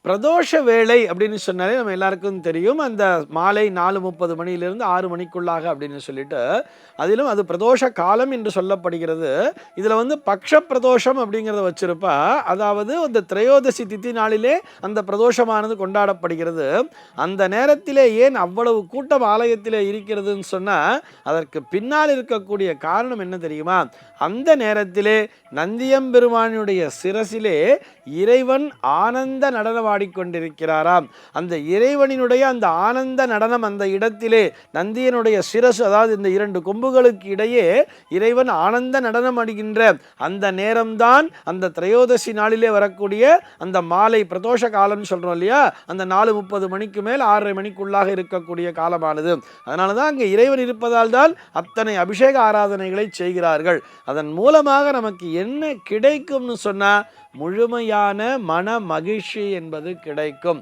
பிரதோஷ வேளை அப்படின்னு சொன்னாலே நம்ம எல்லாருக்கும் தெரியும். அந்த மாலை 4:30 மணியிலிருந்து 6 மணிக்குள்ளாக அப்படின்னு சொல்லிட்டு, அதிலும் அது பிரதோஷ காலம் என்று சொல்லப்படுகிறது. இதில் பக்ஷ பிரதோஷம் அப்படிங்கிறத வச்சிருப்பா. அதாவது அந்த திரையோதசி திதி நாளிலே அந்த பிரதோஷமானது கொண்டாடப்படுகிறது. அந்த நேரத்திலே ஏன் அவ்வளவு கூட்டம் ஆலயத்திலே இருக்கிறதுன்னு சொன்னால், அதற்கு பின்னால் இருக்கக்கூடிய காரணம் என்ன தெரியுமா? அந்த நேரத்திலே நந்தியம்பெருமானுடைய சிரசிலே இறைவன் ஆனந்த நடனம் ஆடிக்கொண்டிருக்கிறாராம். அந்த இறைவனினுடைய அந்த ஆனந்த நடனம் அந்த இடத்திலே நந்தியனுடைய சிரசு, அதாவது இந்த 2 கொம்புகளுக்கு இடையே இறைவன் ஆனந்த நடனம் ஆடுகின்ற அந்த நேரம்தான் அந்த திரையோதசி நாளிலே வரக்கூடிய அந்த மாலை பிரதோஷ காலம்னு சொல்றோம் இல்லையா, அந்த 4:30 மணிக்கு மேல் 6:30 மணிக்குள்ளாக இருக்கக்கூடிய காலமானது. அதனால தான் அங்கே இறைவன் இருப்பதால் தான் அத்தனை அபிஷேக ஆராதனைகளை செய்கிறார்கள். அதன் மூலமாக நமக்கு என்ன கிடைக்கும்னு சொன்னா, முழுமையான மன மகிழ்ச்சி என்பது கிடைக்கும்.